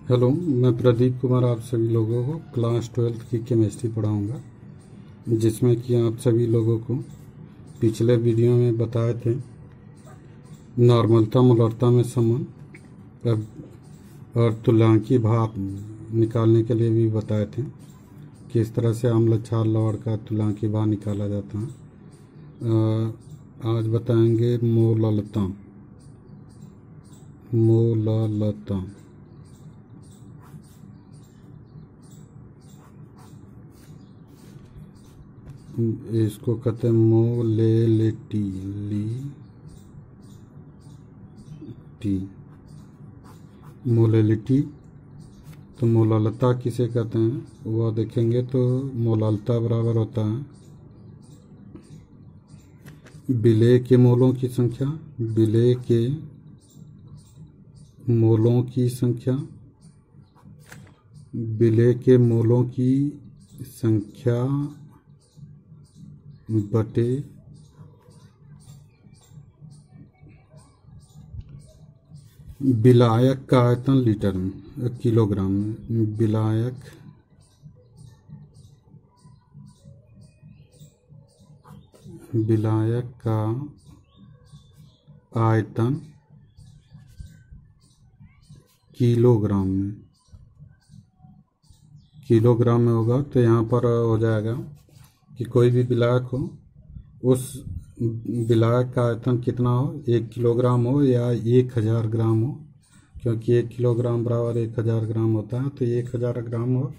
Hello, मैं प्रदीप कुमार आप सभी लोगों को क्लास 12th की केमिस्ट्री पढ़ाऊंगा, जिसमें कि आप सभी लोगों को पिछले वीडियो में बताए थे नॉर्मलता मोलरता में संबंध और तुल्यांकी भाप निकालने के लिए भी बताए थे किस तरह से अम्ल क्षार लवण का तुल्यांकी भाप निकाला जाता है। आज बताएंगे मोललता। इसको कहते हैं मोलेलिटी। मोलेलिटी तो मोललता किसे कहते हैं वह देखेंगे तो मोललता बराबर होता है विलेय के मोलों की संख्या, विलेय के मोलों की संख्या, विलेय के मोलों की संख्या बटे विलायक का आयतन लीटर में किलोग्राम में। विलायक का आयतन किलोग्राम में होगा तो यहाँ पर हो जाएगा कि कोई भी विलायक हो उस विलायक का आयतन कितना हो, 1 किलोग्राम हो या 1000 ग्राम हो, क्योंकि 1 किलोग्राम बराबर 1000 ग्राम होता है। तो 1000 ग्राम हो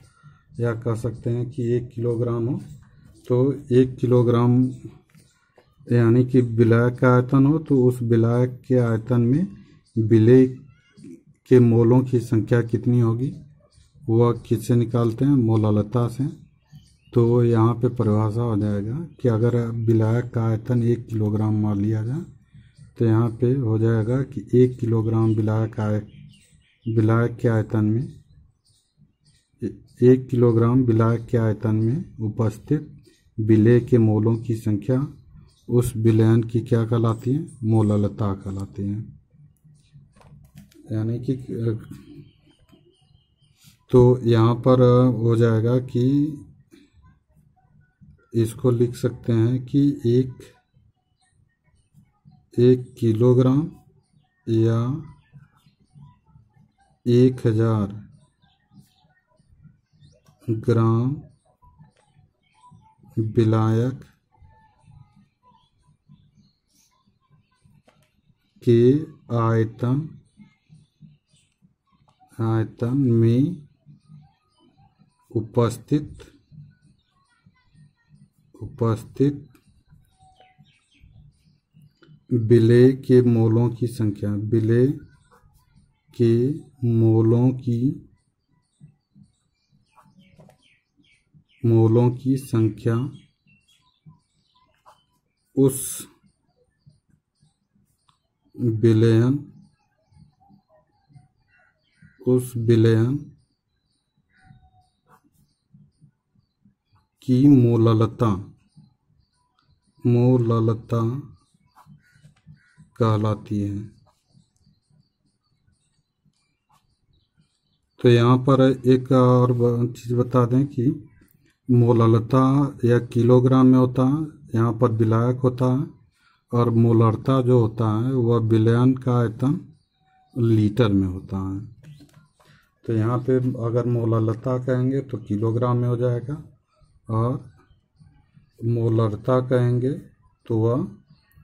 या कह सकते हैं कि 1 किलोग्राम हो तो 1 किलोग्राम यानी कि विलायक का आयतन हो तो उस विलायक के आयतन में विलेय के मोलों की संख्या कितनी होगी वह किससे निकालते हैं, मोललता से। तो यहाँ पे परिभाषा हो जाएगा कि अगर विलायक का आयतन 1 किलोग्राम मान लिया जाए तो यहाँ पे हो जाएगा कि 1 किलोग्राम विलायक के आयतन में 1 किलोग्राम विलायक के आयतन में उपस्थित विलेय के मोलों की संख्या उस विलयन की क्या कहलाती है, मोललता कहलाती है। यानी कि तो यहाँ पर हो जाएगा कि इसको लिख सकते हैं कि 1 किलोग्राम या 1000 ग्राम विलायक के आयतन में उपस्थित विलेय के मोलों की संख्या, विलेय के मोलों की संख्या उस विलयन की मोललता कहलाती है। तो यहाँ पर एक और चीज़ बता दें कि मोललता या किलोग्राम में होता है, यहाँ पर विलायक होता है, और मोलरता जो होता है वह विलयन का आयतन लीटर में होता है। तो यहाँ पे अगर मोललता कहेंगे तो किलोग्राम में हो जाएगा और मोलरता कहेंगे तो वह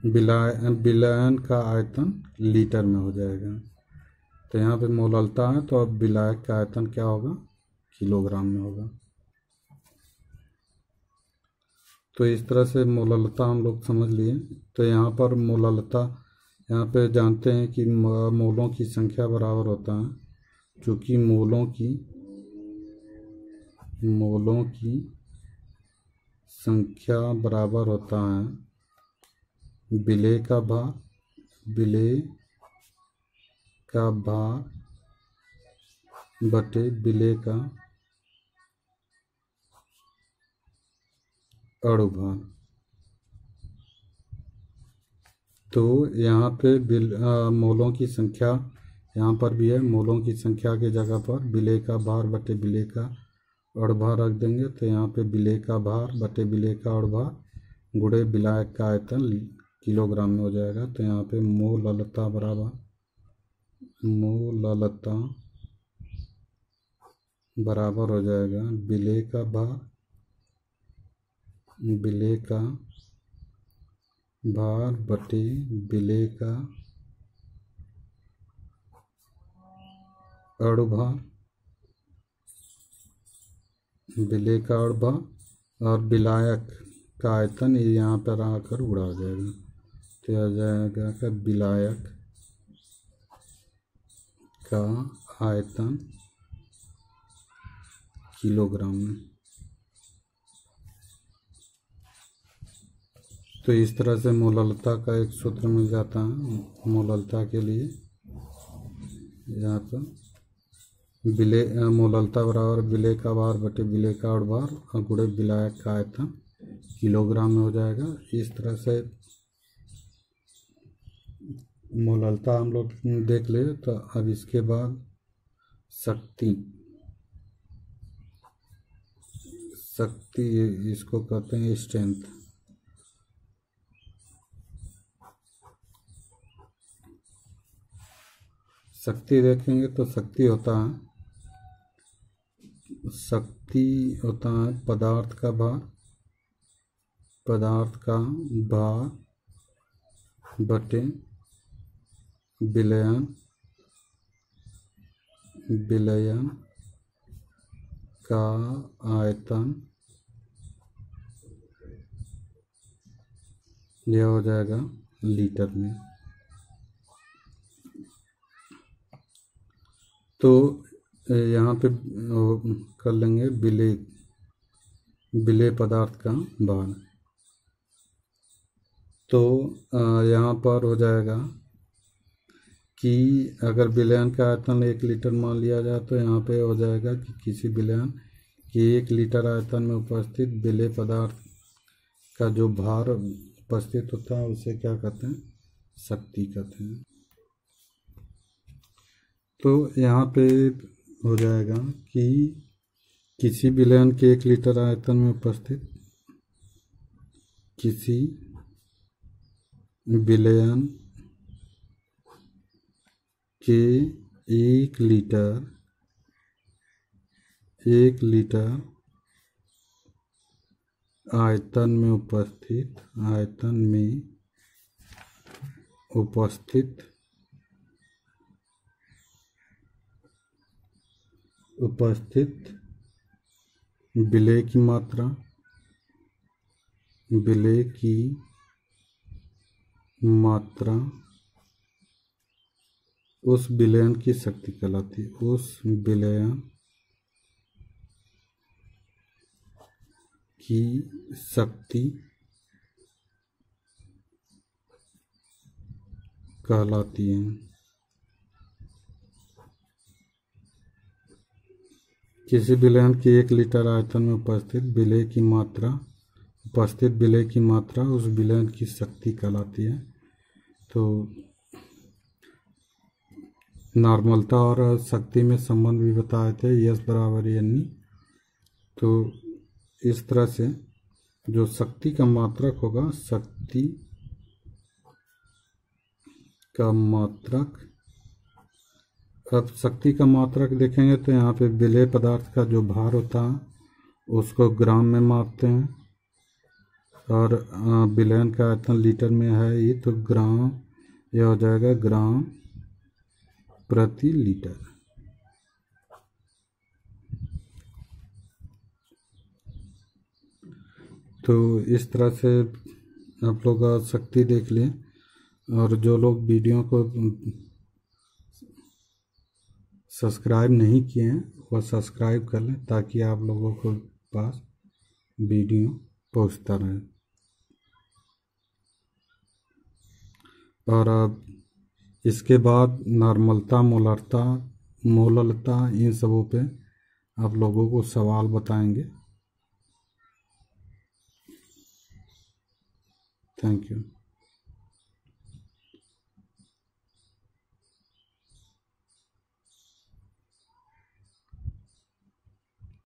विलयन का आयतन लीटर में हो जाएगा। तो यहाँ पे मोललता है तो अब विलायक का आयतन क्या होगा, किलोग्राम में होगा। तो इस तरह से मोललता हम लोग समझ लिए। तो यहाँ पर मोललता यहाँ पे जानते हैं कि मोलों की संख्या बराबर होता है, चूँकि मोलों की संख्या बराबर होता है विलेय का भार बटे विलेय का अणुभार। तो यहाँ पे मोलों की संख्या यहाँ पर भी है, मोलों की संख्या की जगह पर विलेय का भार बटे विलेय का अणुभार रख देंगे। तो यहाँ पे विलेय का भार बटे विलेय का अणुभार गुणे विलायक का आयतन किलोग्राम में हो जाएगा। तो यहाँ पे मोललता बराबर हो जाएगा विलेय का भार बटे विलेय का अणुभार और विलायक का आयतन ये यहाँ पर आकर उड़ा जाएगा। तो आ जाएगा कि विलायक का आयतन किलोग्राम में। तो इस तरह से मोललता का एक सूत्र मिल जाता है। मोललता के लिए यहाँ पर मोललता बराबर विलेय का भार बटे विलेय का अणुभार और गुणे विलायक का आयतन किलोग्राम में हो जाएगा। इस तरह से मोललता हम लोग देख ले। तो अब इसके बाद शक्ति इसको कहते हैं स्ट्रेंथ। शक्ति देखेंगे तो शक्ति होता है पदार्थ का भार बटे विलयन का आयतन। यह हो जाएगा लीटर में। तो यहाँ पे कर लेंगे विलेय पदार्थ का भार। तो यहाँ पर हो जाएगा कि अगर विलयन का आयतन 1 लीटर मान लिया जाए तो यहाँ पे हो जाएगा कि किसी विलयन के 1 लीटर आयतन में उपस्थित विलेय पदार्थ का जो भार उपस्थित होता है उसे क्या कहते हैं, शक्ति कहते हैं। तो यहाँ पे हो जाएगा कि किसी विलयन के 1 लीटर आयतन में उपस्थित किसी विलयन के 1 लीटर आयतन में उपस्थित विलेय की मात्रा उस विलयन की शक्ति कहलाती है। उस विलयन की शक्ति कहलाती है। किसी विलयन के 1 लीटर आयतन में उपस्थित विलेय की मात्रा उस विलयन की शक्ति कहलाती है। तो नॉर्मलता और शक्ति में संबंध भी बताए थे, यस बराबर यानी। तो इस तरह से जो शक्ति का मात्रक होगा, शक्ति का मात्रक, अब शक्ति का मात्रक देखेंगे तो यहाँ पे विलेय पदार्थ का जो भार होता है उसको ग्राम में मापते हैं और विलयन का आयतन लीटर में है ये, तो ग्राम, यह हो जाएगा ग्राम प्रति लीटर। तो इस तरह से आप लोग शक्ति देख लें, और जो लोग वीडियो को सब्सक्राइब नहीं किए हैं वह सब्सक्राइब कर लें ताकि आप लोगों को पास वीडियो पहुंचता रहे। और अब इसके बाद नॉर्मलता, मोललता इन सबों पे आप लोगों को सवाल बताएंगे। Thank you.